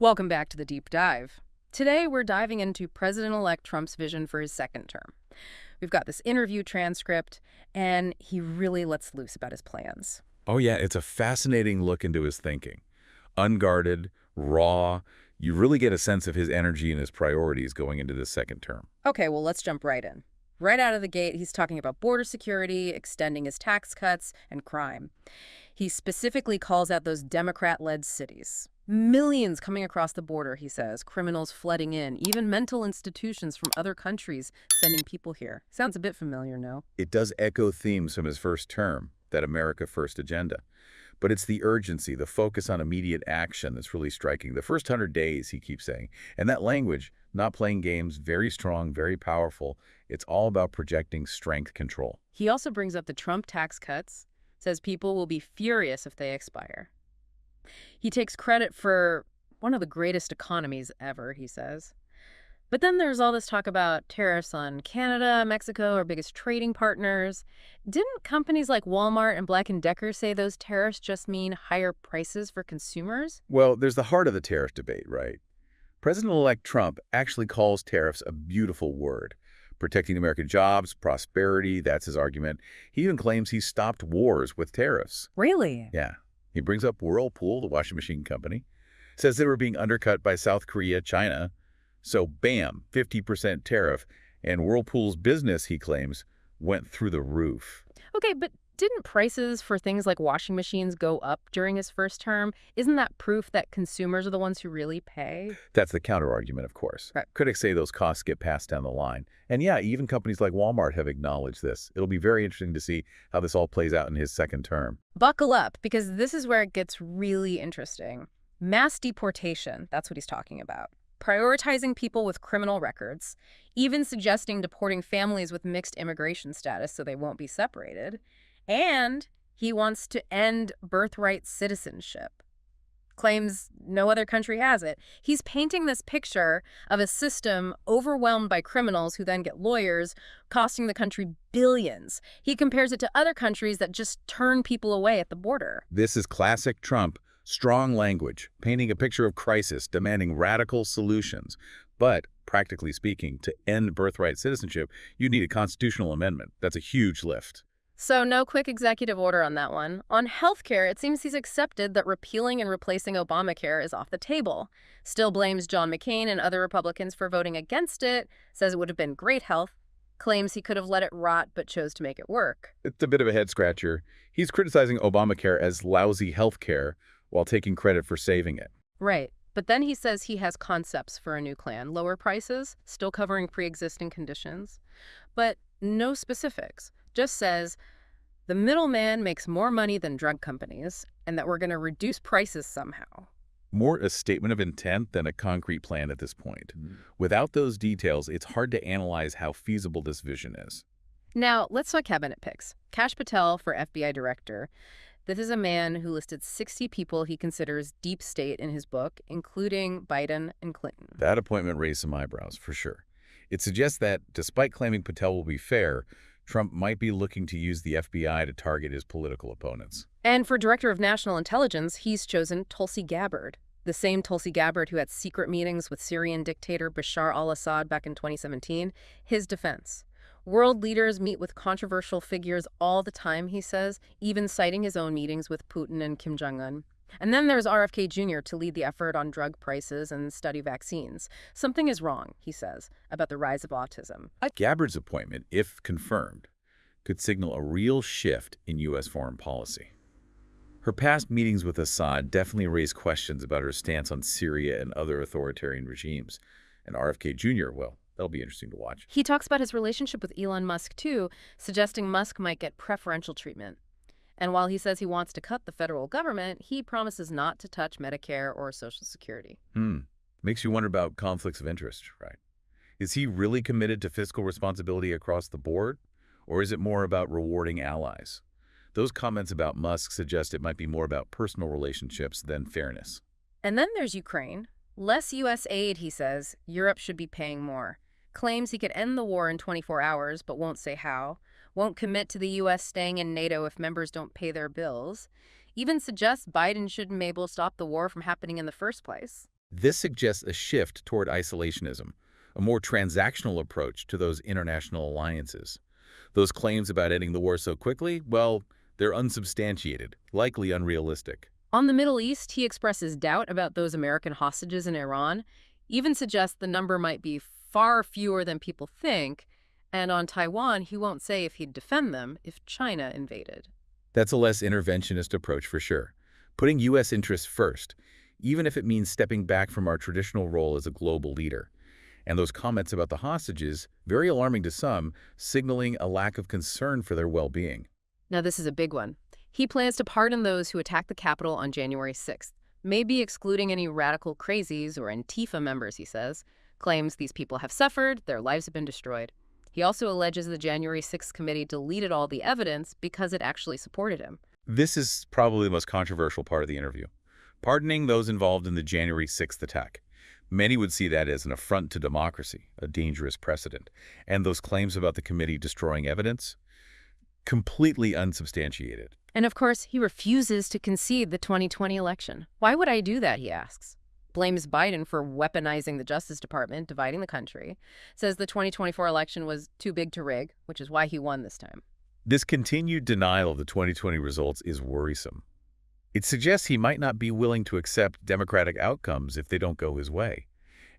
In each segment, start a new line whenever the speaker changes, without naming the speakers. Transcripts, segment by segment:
Welcome back to the Deep Dive. Today, we're diving into President-elect Trump's vision for his second term. We've got this interview transcript, and he really lets loose about his plans.
Oh, yeah, it's a fascinating look into his thinking. Unguarded, raw, you really get a sense of his energy and his priorities going into this second term.
Okay, well, let's jump right in. Right out of the gate, he's talking about border security, extending his tax cuts, and crime. He specifically calls out those Democrat-led cities. Millions coming across the border, he says, criminals flooding in, even mental institutions from other countries sending people here. Sounds a bit familiar, no?
It does echo themes from his first term, that America First agenda. But it's the urgency, the focus on immediate action that's really striking. The first 100 days, he keeps saying. And that language, not playing games, very strong, very powerful. It's all about projecting strength control.
He also brings up the Trump tax cuts, says people will be furious if they expire. He takes credit for one of the greatest economies ever, he says. But then there's all this talk about tariffs on Canada, Mexico, our biggest trading partners. Didn't companies like Walmart and Black& Decker say those tariffs just mean higher prices for consumers?
Well, there's the heart of the tariff debate, right? President-elect Trump actually calls tariffs a beautiful word. Protecting American jobs, prosperity, that's his argument. He even claims he stopped wars with tariffs.
Really?
Yeah. He brings up Whirlpool, the washing machine company, says they were being undercut by South Korea, China. So bam, 50% tariff. And Whirlpool's business, he claims, went through the roof.
Okay, but didn't prices for things like washing machines go up during his first term? Isn't that proof that consumers are the ones who really pay?
That's the counterargument, of course.
Right.
Critics say those costs get passed down the line. And yeah, even companies like Walmart have acknowledged this. It'll be very interesting to see how this all plays out in his second term.
Buckle up, because this is where it gets really interesting. Mass deportation, that's what he's talking about. Prioritizing people with criminal records, even suggesting deporting families with mixed immigration status so they won't be separated. And he wants to end birthright citizenship. Claims no other country has it. He's painting this picture of a system overwhelmed by criminals who then get lawyers, costing the country billions. He compares it to other countries that just turn people away at the border.
This is classic Trump, strong language, painting a picture of crisis, demanding radical solutions. But, practically speaking, to end birthright citizenship, you need a constitutional amendment. That's a huge lift.
So no quick executive order on that one. On healthcare, it seems he's accepted that repealing and replacing Obamacare is off the table. Still blames John McCain and other Republicans for voting against it, says it would have been great health, claims he could have let it rot but chose to make it work.
It's a bit of a head-scratcher. He's criticizing Obamacare as lousy health care while taking credit for saving it.
Right. But then he says he has concepts for a new plan. Lower prices, still covering pre-existing conditions, but no specifics. Just says the middleman makes more money than drug companies and that we're going to reduce prices somehow.
More a statement of intent than a concrete plan at this point. Without those details, it's hard to analyze how feasible this vision is.
Now, let's talk cabinet picks. Kash Patel for FBI director. This is a man who listed 60 people he considers deep state in his book, including Biden and Clinton.
That appointment raised some eyebrows, for sure. It suggests that, despite claiming Patel will be fair, Trump might be looking to use the FBI to target his political opponents.
And for Director of National Intelligence, he's chosen Tulsi Gabbard, the same Tulsi Gabbard who had secret meetings with Syrian dictator Bashar al-Assad back in 2017. His defense. World leaders meet with controversial figures all the time, he says, even citing his own meetings with Putin and Kim Jong-un. And then there's RFK Jr. to lead the effort on drug prices and study vaccines. Something is wrong, he says, about the rise of autism.
Gabbard's appointment, if confirmed, could signal a real shift in U.S. foreign policy. Her past meetings with Assad definitely raised questions about her stance on Syria and other authoritarian regimes. And RFK Jr., well, that'll be interesting to watch.
He talks about his relationship with Elon Musk, too, suggesting Musk might get preferential treatment. And while he says he wants to cut the federal government, he promises not to touch Medicare or Social Security.
Makes you wonder about conflicts of interest, right? Is he really committed to fiscal responsibility across the board? Or is it more about rewarding allies? Those comments about Musk suggest it might be more about personal relationships than fairness.
And then there's Ukraine. Less U.S. aid, he says. Europe should be paying more. Claims he could end the war in 24 hours, but won't say how. Won't commit to the U.S. staying in NATO if members don't pay their bills. Even suggests Biden should maybe stop the war from happening in the first place.
This suggests a shift toward isolationism, a more transactional approach to those international alliances. Those claims about ending the war so quickly, well, they're unsubstantiated, likely unrealistic.
On the Middle East, he expresses doubt about those American hostages in Iran, even suggests the number might be far fewer than people think, and on Taiwan, he won't say if he'd defend them if China invaded.
That's a less interventionist approach for sure, putting U.S. interests first, even if it means stepping back from our traditional role as a global leader. And those comments about the hostages, very alarming to some, signaling a lack of concern for their well-being.
Now, this is a big one. He plans to pardon those who attacked the Capitol on January 6th, maybe excluding any radical crazies or Antifa members, he says. Claims these people have suffered, their lives have been destroyed. He also alleges the January 6th committee deleted all the evidence because it actually supported him.
This is probably the most controversial part of the interview. Pardoning those involved in the January 6th attack. Many would see that as an affront to democracy, a dangerous precedent. And those claims about the committee destroying evidence? Completely unsubstantiated.
And of course, he refuses to concede the 2020 election. Why would I do that, he asks. Blames Biden for weaponizing the Justice Department, dividing the country. Says the 2024 election was too big to rig, which is why he won this time.
This continued denial of the 2020 results is worrisome. It suggests he might not be willing to accept democratic outcomes if they don't go his way.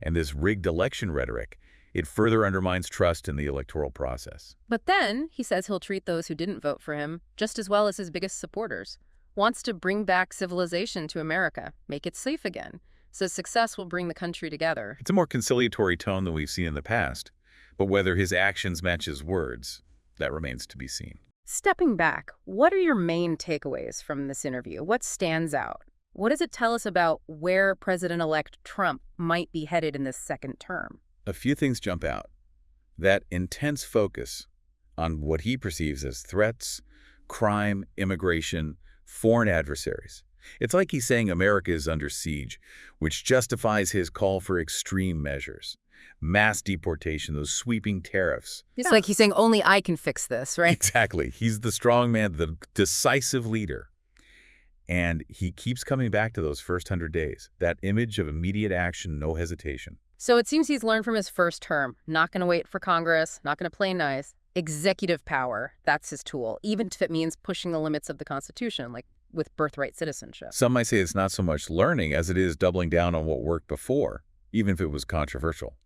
And this rigged election rhetoric, it further undermines trust in the electoral process.
But then, he says he'll treat those who didn't vote for him just as well as his biggest supporters. Wants to bring back civilization to America, make it safe again. Says success will bring the country together.
It's a more conciliatory tone than we've seen in the past. But whether his actions match his words, that remains to be seen.
Stepping back, what are your main takeaways from this interview? What stands out? What does it tell us about where President-elect Trump might be headed in this second term?
A few things jump out. That intense focus on what he perceives as threats, crime, immigration, foreign adversaries. It's like he's saying America is under siege, which justifies his call for extreme measures. Mass deportation, those sweeping tariffs.
It's like he's saying only I can fix this, right?
Exactly. He's the strong man, the decisive leader. And he keeps coming back to those first 100 days, that image of immediate action, no hesitation.
So it seems he's learned from his first term. Not going to wait for Congress, not going to play nice. Executive power, that's his tool, even if it means pushing the limits of the Constitution, like with birthright citizenship.
Some might say it's not so much learning as it is doubling down on what worked before, even if it was controversial.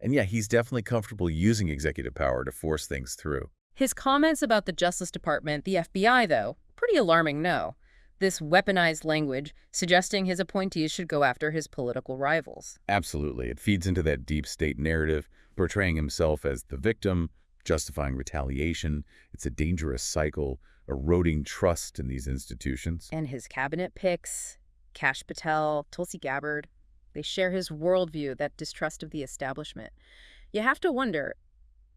And yeah, he's definitely comfortable using executive power to force things through.
His comments about the Justice Department, the FBI, though, pretty alarming, no. This weaponized language suggesting his appointees should go after his political rivals.
Absolutely. It feeds into that deep state narrative, portraying himself as the victim, justifying retaliation. It's a dangerous cycle, eroding trust in these institutions.
And his cabinet picks, Kash Patel, Tulsi Gabbard, they share his worldview, that distrust of the establishment. You have to wonder,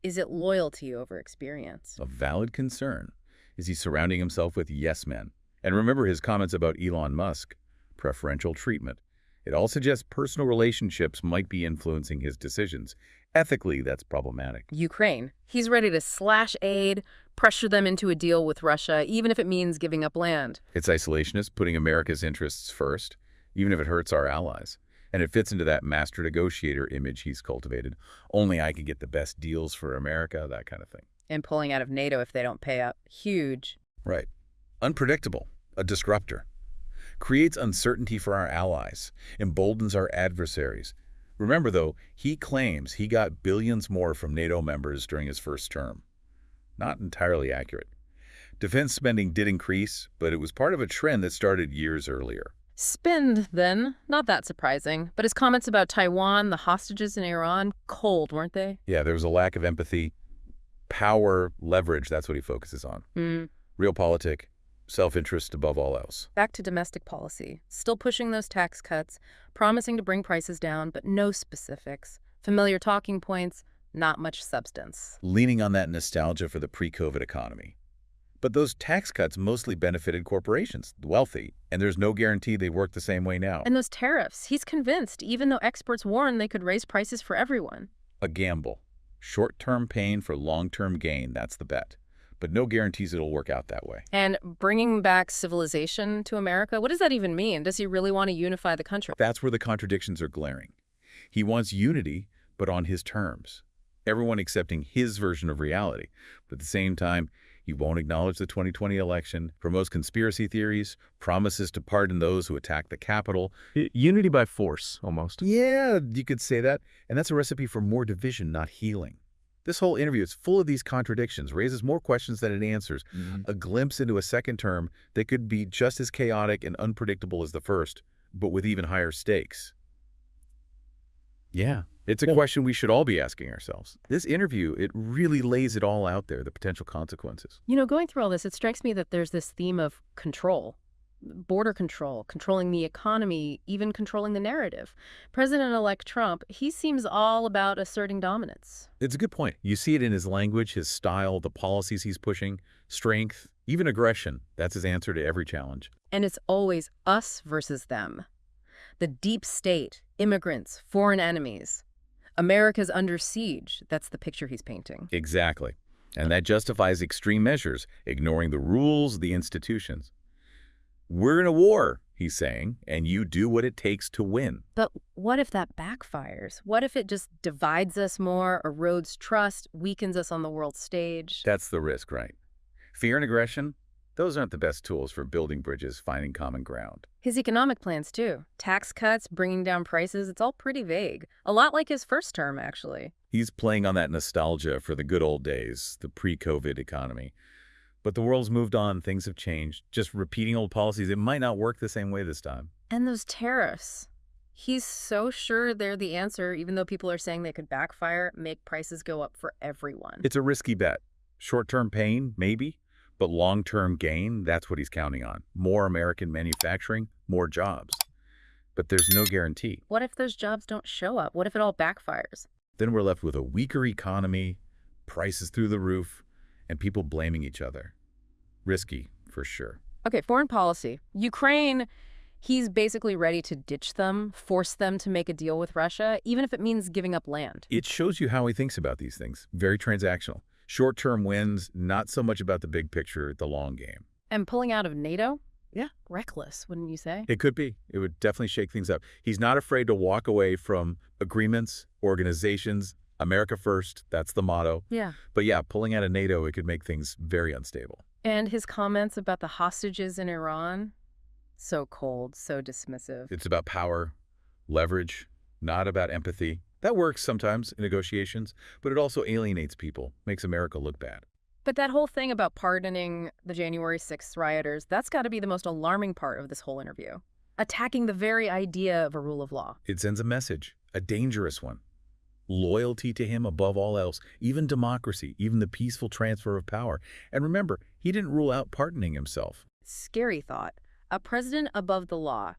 is it loyalty over experience?
A valid concern. Is he surrounding himself with yes men? And remember his comments about Elon Musk, preferential treatment. It all suggests personal relationships might be influencing his decisions. Ethically, that's problematic.
Ukraine. He's ready to slash aid, pressure them into a deal with Russia, even if it means giving up land.
It's isolationist, putting America's interests first, even if it hurts our allies. And it fits into that master negotiator image he's cultivated. Only I can get the best deals for America, that kind of thing.
And pulling out of NATO if they don't pay up. Huge.
Right. Unpredictable. A disruptor. Creates uncertainty for our allies. Emboldens our adversaries. Remember, though, he claims he got billions more from NATO members during his first term. Not entirely accurate. Defense spending did increase, but it was part of a trend that started years earlier.
Spend, then. Not that surprising. But his comments about Taiwan, the hostages in Iran, cold, weren't they?
Yeah, there was a lack of empathy. Power, leverage, that's what he focuses on. Realpolitik, self-interest above all else.
Back to domestic policy. Still pushing those tax cuts, promising to bring prices down, but no specifics. Familiar talking points, not much substance.
Leaning on that nostalgia for the pre-COVID economy. But those tax cuts mostly benefited corporations, the wealthy, and there's no guarantee they work the same way now.
And those tariffs, he's convinced, even though experts warn they could raise prices for everyone.
A gamble. Short-term pain for long-term gain, that's the bet. but no guarantees it'll work out that way.
And bringing back civilization to America, what does that even mean? Does he really want to unify the country?
That's where the contradictions are glaring. He wants unity, but on his terms. Everyone accepting his version of reality. But at the same time, he won't acknowledge the 2020 election, promotes conspiracy theories, promises to pardon those who attack the Capitol.
Unity by force, almost.
Yeah, you could say that. And that's a recipe for more division, not healing. This whole interview is full of these contradictions, raises more questions than it answers. A glimpse into a second term that could be just as chaotic and unpredictable as the first, but with even higher stakes. Yeah, it's a question we should all be asking ourselves. This interview, it really lays it all out there, the potential consequences.
You know, going through all this, it strikes me that there's this theme of control, border control, controlling the economy, even controlling the narrative. President-elect Trump, he seems all about asserting dominance.
It's a good point. You see it in his language, his style, the policies he's pushing, strength, even aggression. That's his answer to every challenge.
And it's always us versus them. The deep state, immigrants, foreign enemies. America's under siege. That's the picture he's painting.
Exactly. And that justifies extreme measures, ignoring the rules, the institutions. We're in a war, he's saying, and you do what it takes to win.
But what if that backfires? What if it just divides us more, erodes trust, weakens us on the world stage?
That's the risk, right? Fear and aggression, those aren't the best tools for building bridges, finding common ground.
His economic plans, too. Tax cuts, bringing down prices, it's all pretty vague. A lot like his first term, actually.
He's playing on that nostalgia for the good old days, the pre-COVID economy. But the world's moved on, things have changed. Just repeating old policies, it might not work the same way this time.
And those tariffs. He's so sure they're the answer, even though people are saying they could backfire, make prices go up for everyone.
It's a risky bet. Short-term pain, maybe, but long-term gain, that's what he's counting on. More American manufacturing, more jobs. But there's no guarantee.
What if those jobs don't show up? What if it all backfires?
Then we're left with a weaker economy, prices through the roof, and people blaming each other. Risky, for sure.
Okay, foreign policy. Ukraine, he's basically ready to ditch them, force them to make a deal with Russia, even if it means giving up land.
It shows you how he thinks about these things. Very transactional. Short-term wins, not so much about the big picture, the long game.
And pulling out of NATO?
Yeah.
Reckless, wouldn't you say?
It could be. It would definitely shake things up. He's not afraid to walk away from agreements, organizations. America first, that's the motto.
Yeah.
But yeah, pulling out of NATO, it could make things very unstable.
And his comments about the hostages in Iran? So cold, so dismissive.
It's about power, leverage, not about empathy. That works sometimes in negotiations, but it also alienates people, makes America look bad.
But that whole thing about pardoning the January 6th rioters, that's got to be the most alarming part of this whole interview. Attacking the very idea of a rule of law.
It sends a message, a dangerous one. Loyalty to him above all else, even democracy, even the peaceful transfer of power. And remember, he didn't rule out pardoning himself.
Scary thought. A president above the law,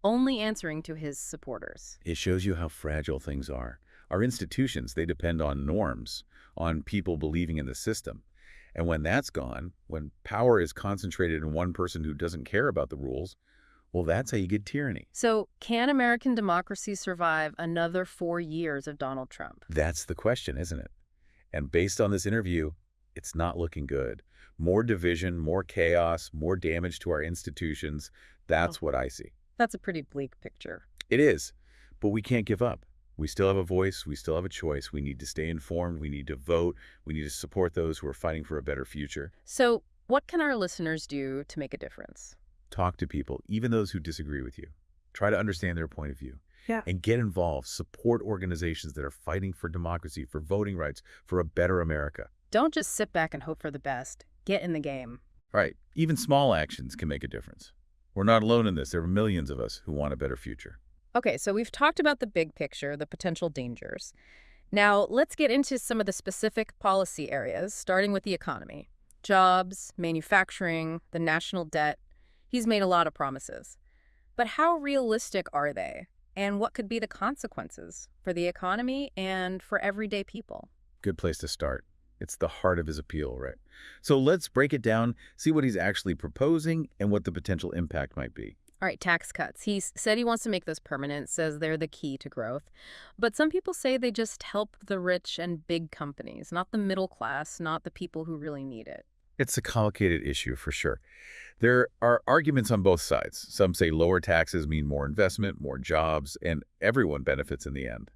only answering to his supporters.
It shows you how fragile things are. Our institutions, they depend on norms, on people believing in the system. And when that's gone, when power is concentrated in one person who doesn't care about the rules, well, that's how you get tyranny.
So can American democracy survive another 4 years of Donald Trump?
That's the question, isn't it? And based on this interview, it's not looking good. More division, more chaos, more damage to our institutions. That's what I see.
That's a pretty bleak picture.
It is, but we can't give up. We still have a voice. We still have a choice. We need to stay informed. We need to vote. We need to support those who are fighting for a better future.
So what can our listeners do to make a difference?
Talk to people, even those who disagree with you. Try to understand their point of view. And get involved. Support organizations that are fighting for democracy, for voting rights, for a better America.
Don't just sit back and hope for the best. Get in the game.
Right. Even small actions can make a difference. We're not alone in this. There are millions of us who want a better future.
Okay, so we've talked about the big picture, the potential dangers. Now, let's get into some of the specific policy areas, starting with the economy. Jobs, manufacturing, the national debt. He's made a lot of promises. But how realistic are they? And what could be the consequences for the economy and for everyday people?
Good place to start. It's the heart of his appeal, right? So let's break it down, see what he's actually proposing and what the potential impact might be.
All right, tax cuts. He said he wants to make those permanent, says they're the key to growth. But some people say they just help the rich and big companies, not the middle class, not the people who really need it.
It's a complicated issue for sure. There are arguments on both sides. Some say lower taxes mean more investment, more jobs, and everyone benefits in the end.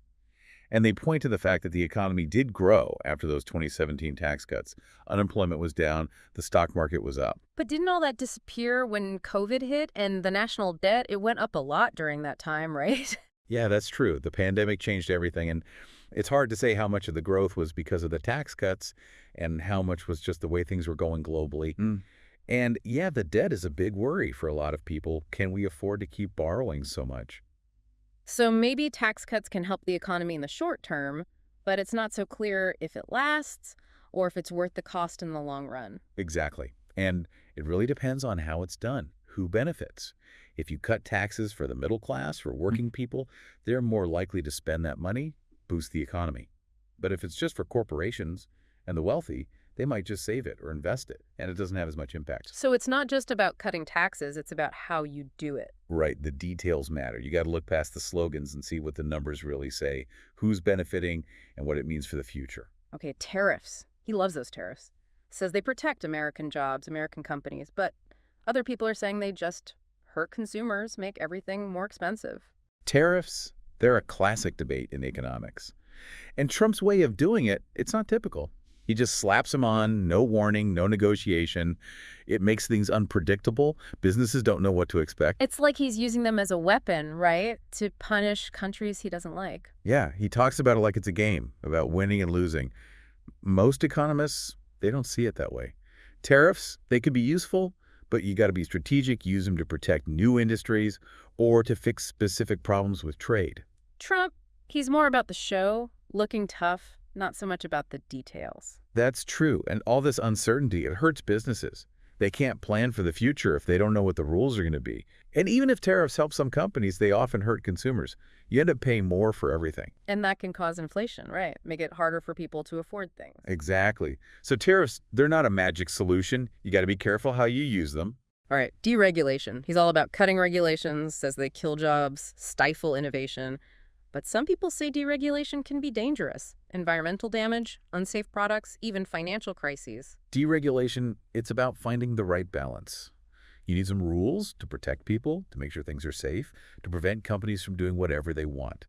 And they point to the fact that the economy did grow after those 2017 tax cuts. Unemployment was down, the stock market was up.
But didn't all that disappear when COVID hit and the national debt, it went up a lot during that time, right?
Yeah, that's true. The pandemic changed everything, and it's hard to say how much of the growth was because of the tax cuts and how much was just the way things were going globally. And yeah, the debt is a big worry for a lot of people. Can we afford to keep borrowing so much?
So maybe tax cuts can help the economy in the short term, but it's not so clear if it lasts or if it's worth the cost in the long run.
Exactly. And it really depends on how it's done, who benefits. If you cut taxes for the middle class or working people, they're more likely to spend that money, boost the economy. But if it's just for corporations and the wealthy, they might just save it or invest it, and it doesn't have as much impact.
So it's not just about cutting taxes, it's about how you do it.
Right, the details matter. You got to look past the slogans and see what the numbers really say, who's benefiting, and what it means for the future.
Okay, tariffs. He loves those tariffs. Says they protect American jobs, American companies, but other people are saying they just hurt consumers, make everything more expensive.
Tariffs, they're a classic debate in economics. And Trump's way of doing it, it's not typical. He just slaps them on, no warning, no negotiation. It makes things unpredictable. Businesses don't know what to expect.
It's like he's using them as a weapon, right? To punish countries he doesn't like.
Yeah, he talks about it like it's a game, about winning and losing. Most economists, they don't see it that way. Tariffs, they could be useful, but you got to be strategic, use them to protect new industries or to fix specific problems with trade.
Trump, he's more about the show, looking tough, not so much about the details.
That's true, and all this uncertainty, it hurts businesses. They can't plan for the future if they don't know what the rules are going to be. And even if tariffs help some companies, they often hurt consumers. You end up paying more for everything.
And that can cause inflation, right? Make it harder for people to afford things.
Exactly. So tariffs, they're not a magic solution. You got to be careful how you use them.
All right, deregulation. He's all about cutting regulations, says they kill jobs, stifle innovation. But some people say deregulation can be dangerous. Environmental damage, unsafe products, even financial crises.
Deregulation, it's about finding the right balance. You need some rules to protect people, to make sure things are safe, to prevent companies from doing whatever they want.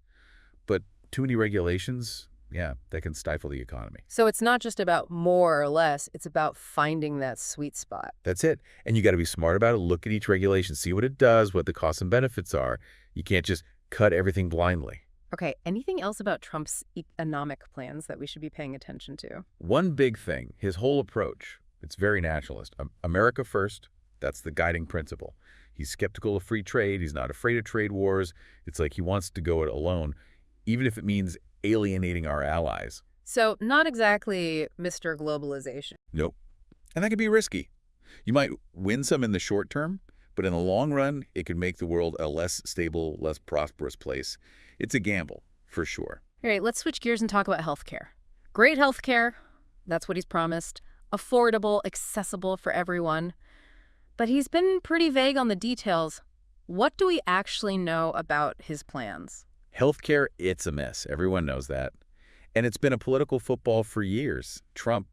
But too many regulations, yeah, that can stifle the economy.
So it's not just about more or less, it's about finding that sweet spot.
That's it. And you got to be smart about it. Look at each regulation, see what it does, what the costs and benefits are. You can't just cut everything blindly.
Okay, anything else about Trump's economic plans that we should be paying attention to?
One big thing, his whole approach, it's very nationalist. America first, that's the guiding principle. He's skeptical of free trade. He's not afraid of trade wars. It's like he wants to go it alone, even if it means alienating our allies.
So not exactly Mr. Globalization.
Nope. And that could be risky. You might win some in the short term, but in the long run, it could make the world a less stable, less prosperous place. It's a gamble, for sure.
All right, let's switch gears and talk about healthcare. Great healthcare, that's what he's promised. Affordable, accessible for everyone. But he's been pretty vague on the details. What do we actually know about his plans?
Healthcare, it's a mess. Everyone knows that. And it's been a political football for years. Trump,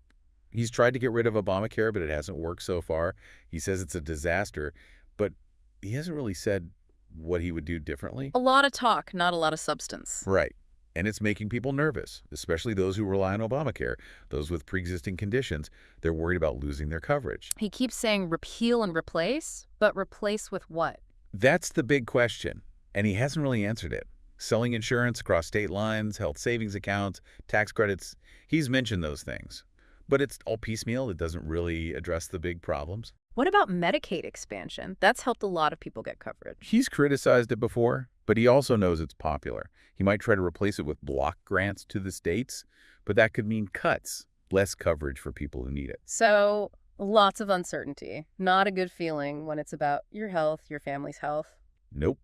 he's tried to get rid of Obamacare, but it hasn't worked so far. He says it's a disaster, but he hasn't really said what he would do differently.
A lot of talk, not a lot of substance.
Right. And it's making people nervous, especially those who rely on Obamacare, those with pre-existing conditions. They're worried about losing their coverage.
He keeps saying repeal and replace, but replace with what?
That's the big question, and he hasn't really answered it. Selling insurance across state lines, health savings accounts, tax credits, he's mentioned those things. But it's all piecemeal. It doesn't really address the big problems.
What about Medicaid expansion? That's helped a lot of people get coverage.
He's criticized it before, but he also knows it's popular. He might try to replace it with block grants to the states, but that could mean cuts, less coverage for people who need it.
So lots of uncertainty. Not a good feeling when it's about your health, your family's health.
Nope.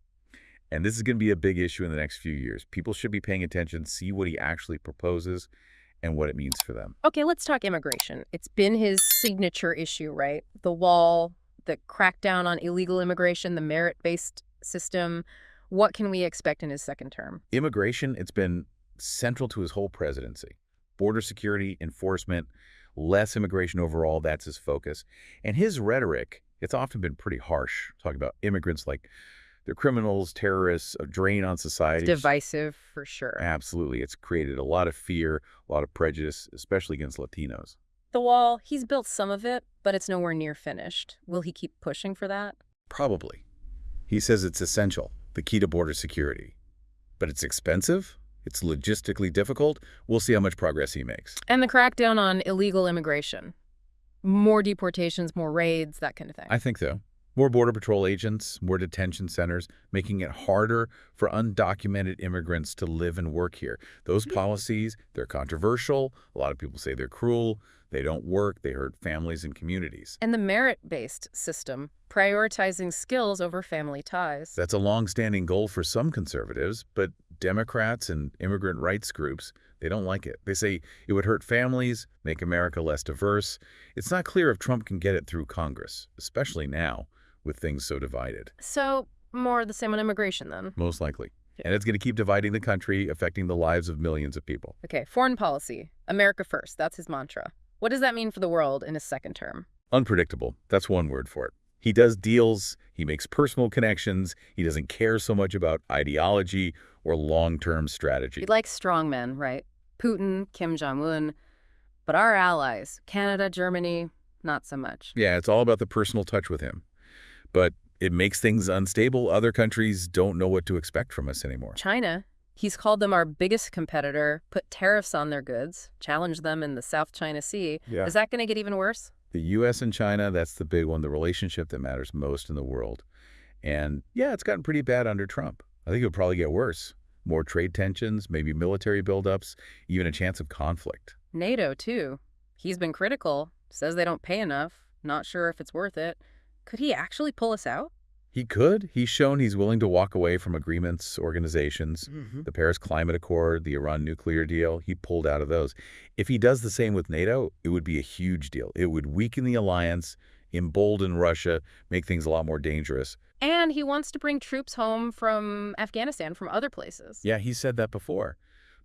And this is going to be a big issue in the next few years. People should be paying attention, see what he actually proposes and what it means for them.
Okay, let's talk immigration. It's been his signature issue, right? The wall, the crackdown on illegal immigration, the merit-based system. What can we expect in his second term?
Immigration, it's been central to his whole presidency. Border security, enforcement, less immigration overall, that's his focus. And his rhetoric, it's often been pretty harsh, talking about immigrants like they're criminals, terrorists, a drain on society.
Divisive for sure.
Absolutely. It's created a lot of fear, a lot of prejudice, especially against Latinos.
The wall, he's built some of it, but it's nowhere near finished. Will he keep pushing for that?
Probably. He says it's essential, the key to border security. But it's expensive, it's logistically difficult. We'll see how much progress he makes.
And the crackdown on illegal immigration. More deportations, more raids, that kind of thing.
I think so. More Border Patrol agents, more detention centers, making it harder for undocumented immigrants to live and work here. Those policies, they're controversial. A lot of people say they're cruel. They don't work. They hurt families and communities.
And the merit-based system, prioritizing skills over family ties.
That's a long-standing goal for some conservatives, but Democrats and immigrant rights groups, they don't like it. They say it would hurt families, make America less diverse. It's not clear if Trump can get it through Congress, especially now with things so divided.
So, more of the same on immigration then.
Most likely. And it's going to keep dividing the country, affecting the lives of millions of people.
Okay, foreign policy. America first. That's his mantra. What does that mean for the world in his second term?
Unpredictable. That's one word for it. He does deals. He makes personal connections. He doesn't care so much about ideology or long-term strategy.
He likes strongmen, right? Putin, Kim Jong-un. But our allies, Canada, Germany, not so much.
Yeah, it's all about the personal touch with him. But it makes things unstable. Other countries don't know what to expect from us anymore.
China, he's called them our biggest competitor, put tariffs on their goods, challenged them in the South China Sea.
Yeah.
Is that going to get even worse?
The U.S. and China, that's the big one, the relationship that matters most in the world. And yeah, it's gotten pretty bad under Trump. I think it'll probably get worse. More trade tensions, maybe military buildups, even a chance of conflict.
NATO, too. He's been critical, says they don't pay enough, not sure if it's worth it. Could he actually pull us out?
He could. He's shown he's willing to walk away from agreements, organizations, the Paris Climate Accord, the Iran nuclear deal. He pulled out of those. If he does the same with NATO, it would be a huge deal. It would weaken the alliance, embolden Russia, make things a lot more dangerous.
And he wants to bring troops home from Afghanistan, from other places.
Yeah, he said that before.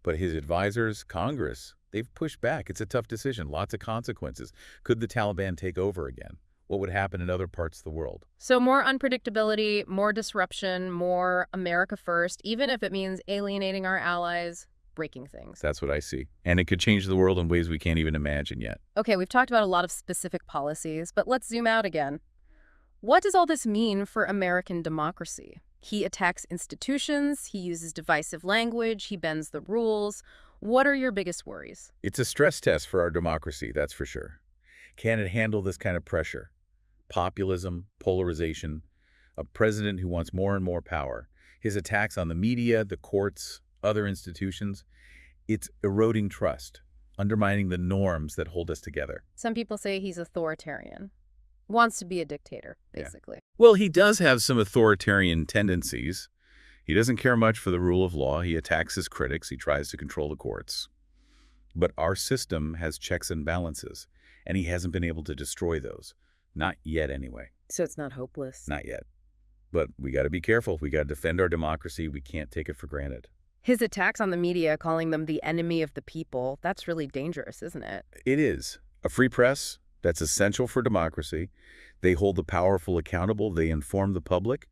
But his advisors, Congress, they've pushed back. It's a tough decision, lots of consequences. Could the Taliban take over again? What would happen in other parts of the world?
So more unpredictability, more disruption, more America first, even if it means alienating our allies, breaking things.
That's what I see. And it could change the world in ways we can't even imagine yet.
Okay, we've talked about a lot of specific policies, but let's zoom out again. What does all this mean for American democracy? He attacks institutions, he uses divisive language, he bends the rules. What are your biggest worries?
It's a stress test for our democracy, that's for sure. Can it handle this kind of pressure? Populism, polarization, a president who wants more and more power, his attacks on the media, the courts, other institutions. It's eroding trust, undermining the norms that hold us together.
Some people say he's authoritarian, wants to be a dictator, basically.
Well, he does have some authoritarian tendencies. He doesn't care much for the rule of law. He attacks his critics. He tries to control the courts. But our system has checks and balances, and he hasn't been able to destroy those. Not yet, anyway.
So it's not hopeless.
Not yet. But we got to be careful. We got to defend our democracy. We can't take it for granted.
His attacks on the media, calling them the enemy of the people, that's really dangerous, isn't it?
It is. A free press, that's essential for democracy. They hold the powerful accountable. They inform the public.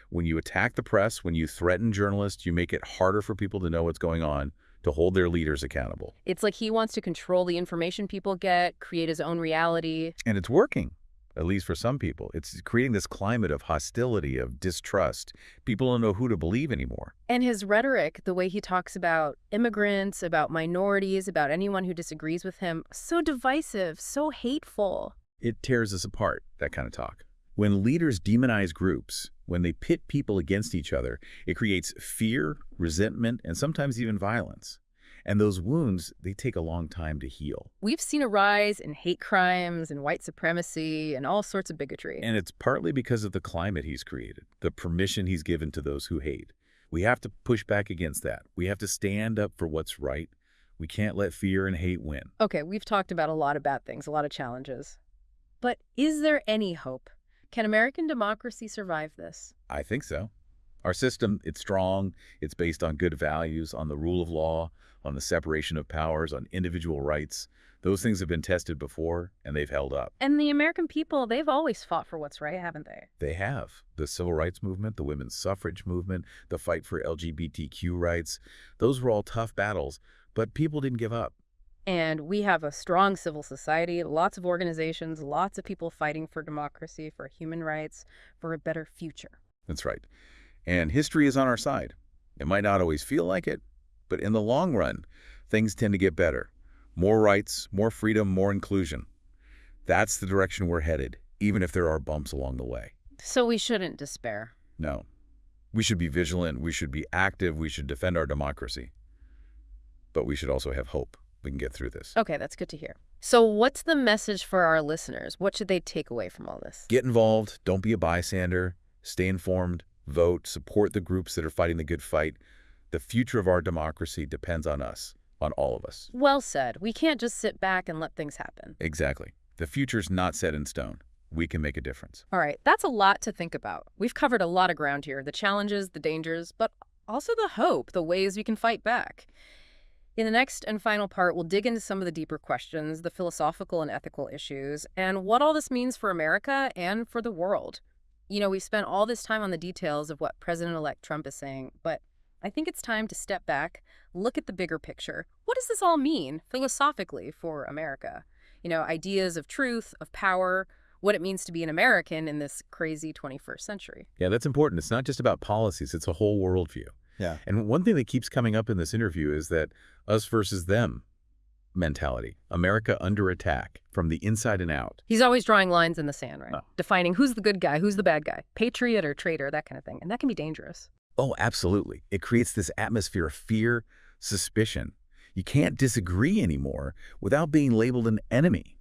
When you attack the press, when you threaten journalists, you make it harder for people to know what's going on, to hold their leaders accountable.
It's like he wants to control the information people get, create his own reality.
And it's working. At least for some people. It's creating this climate of hostility, of distrust. People don't know who to believe anymore.
And his rhetoric, the way he talks about immigrants, about minorities, about anyone who disagrees with him, so divisive, so hateful.
It tears us apart, that kind of talk. When leaders demonize groups, when they pit people against each other, it creates fear, resentment, and sometimes even violence. And those wounds, they take a long time to heal.
We've seen a rise in hate crimes and white supremacy and all sorts of bigotry.
And it's partly because of the climate he's created, the permission he's given to those who hate. We have to push back against that. We have to stand up for what's right. We can't let fear and hate win.
Okay, we've talked about a lot of bad things, a lot of challenges. But is there any hope? Can American democracy survive this?
I think so. Our system, it's strong. It's based on good values, on the rule of law, on the separation of powers, on individual rights. Those things have been tested before, and they've held up.
And the American people, they've always fought for what's right, haven't they?
They have. The civil rights movement, the women's suffrage movement, the fight for LGBTQ rights, those were all tough battles, but people didn't give up.
And we have a strong civil society, lots of organizations, lots of people fighting for democracy, for human rights, for a better future.
That's right. And history is on our side. It might not always feel like it, but in the long run, things tend to get better. More rights, more freedom, more inclusion. That's the direction we're headed, even if there are bumps along the way.
So we shouldn't despair.
No. We should be vigilant. We should be active. We should defend our democracy. But we should also have hope. We can get through this.
Okay, that's good to hear. So what's the message for our listeners? What should they take away from all this?
Get involved. Don't be a bystander. Stay informed. Vote. Support the groups that are fighting the good fight. The future of our democracy depends on us, on all of us.
Well said. We can't just sit back and let things happen.
Exactly. The future's not set in stone. We can make a difference.
All right, that's a lot to think about. We've covered a lot of ground here, the challenges, the dangers, but also the hope, the ways we can fight back. In the next and final part, we'll dig into some of the deeper questions, the philosophical and ethical issues, and what all this means for America and for the world. You know, we've spent all this time on the details of what President-elect Trump is saying, but I think it's time to step back, look at the bigger picture. What does this all mean philosophically for America? You know, ideas of truth, of power, what it means to be an American in this crazy 21st century.
Yeah, that's important. It's not just about policies. It's a whole worldview.
Yeah.
And one thing that keeps coming up in this interview is that us versus them mentality. America under attack from the inside and out.
He's always drawing lines in the sand, right?
Oh.
Defining who's the good guy, who's the bad guy, patriot or traitor, that kind of thing. And that can be dangerous.
Oh, absolutely. It creates this atmosphere of fear, suspicion. You can't disagree anymore without being labeled an enemy.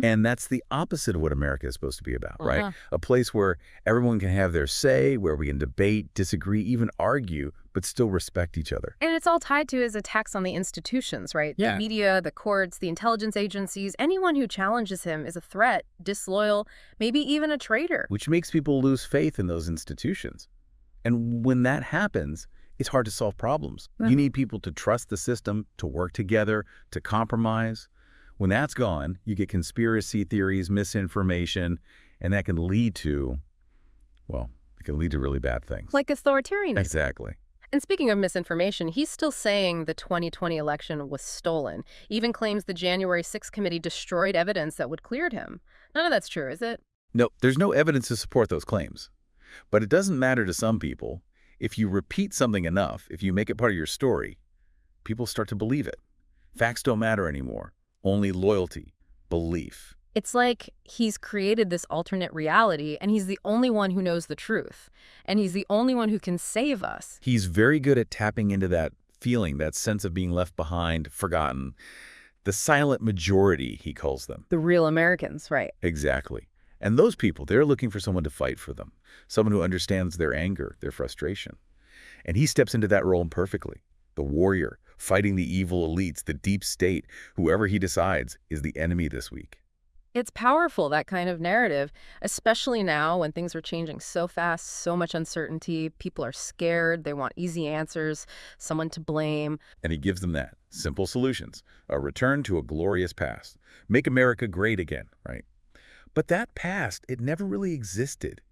And that's the opposite of what America is supposed to be about, right? A place where everyone can have their say, where we can debate, disagree, even argue, but still respect each other.
And it's all tied to his attacks on the institutions, right?
Yeah.
The media, the courts, the intelligence agencies. Anyone who challenges him is a threat, disloyal, maybe even a traitor.
Which makes people lose faith in those institutions. And when that happens, it's hard to solve problems. You need people to trust the system, to work together, to compromise. When that's gone, you get conspiracy theories, misinformation, and that can lead to, well, it can lead to really bad things.
Like authoritarianism.
Exactly.
And speaking of misinformation, he's still saying the 2020 election was stolen. Even claims the January 6th committee destroyed evidence that would cleared him. None of that's true, is it?
No, there's no evidence to support those claims. But it doesn't matter to some people. If you repeat something enough, if you make it part of your story, people start to believe it. Facts don't matter anymore. Only loyalty, belief.
It's like he's created this alternate reality, and he's the only one who knows the truth. And he's the only one who can save us.
He's very good at tapping into that feeling, that sense of being left behind, forgotten. The silent majority, he calls them.
The real Americans, right?
Exactly. And those people, they're looking for someone to fight for them, someone who understands their anger, their frustration. And he steps into that role perfectly. The warrior, fighting the evil elites, the deep state, whoever he decides is the enemy this week.
It's powerful, that kind of narrative, especially now when things are changing so fast, so much uncertainty. People are scared. They want easy answers, someone to blame.
And he gives them that. Simple solutions. A return to a glorious past. Make America great again, right? But that past, it never really existed.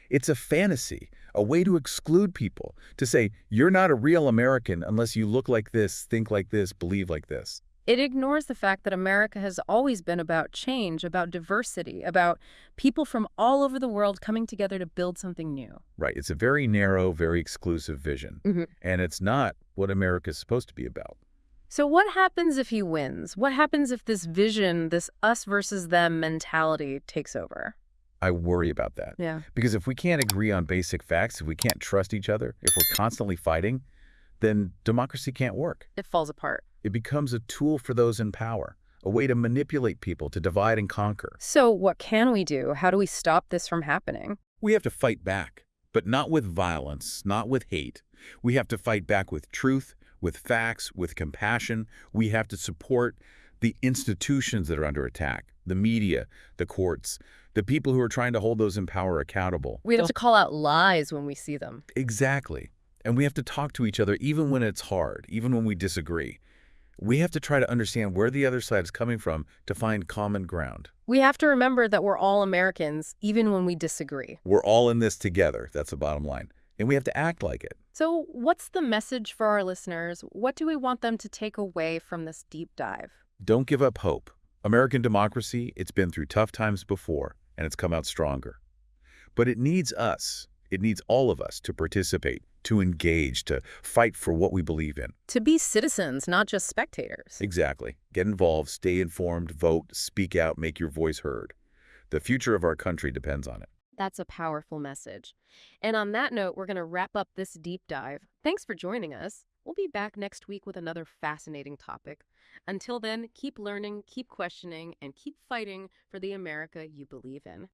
It's a fantasy, a way to exclude people, to say, you're not a real American unless you look like this, think like this, believe like this.
It ignores the fact that America has always been about change, about diversity, about people from all over the world coming together to build something new.
Right. It's a very narrow, very exclusive vision. And it's not what America's supposed to be about.
So what happens if he wins? What happens if this vision, this us versus them mentality takes over?
I worry about that.
Yeah.
Because if we can't agree on basic facts, if we can't trust each other, if we're constantly fighting, then democracy can't work.
It falls apart.
It becomes a tool for those in power, a way to manipulate people, to divide and conquer.
So what can we do? How do we stop this from happening?
We have to fight back, but not with violence, not with hate. We have to fight back with truth, with facts, with compassion. We have to support The institutions that are under attack, the media, the courts, the people who are trying to hold those in power accountable.
We have to call out lies when we see them.
Exactly. And we have to talk to each other even when it's hard, even when we disagree. We have to try to understand where the other side is coming from to find common ground.
We have to remember that we're all Americans, even when we disagree.
We're all in this together. That's the bottom line. And we have to act like it.
So what's the message for our listeners? What do we want them to take away from this deep dive?
Don't give up hope. American democracy, it's been through tough times before, and it's come out stronger. But it needs us. It needs all of us to participate, to engage, to fight for what we believe in.
To be citizens, not just spectators.
Exactly. Get involved, stay informed, vote, speak out, make your voice heard. The future of our country depends on it.
That's a powerful message. And on that note, we're going to wrap up this deep dive. Thanks for joining us. We'll be back next week with another fascinating topic. Until then, keep learning, keep questioning, and keep fighting for the America you believe in.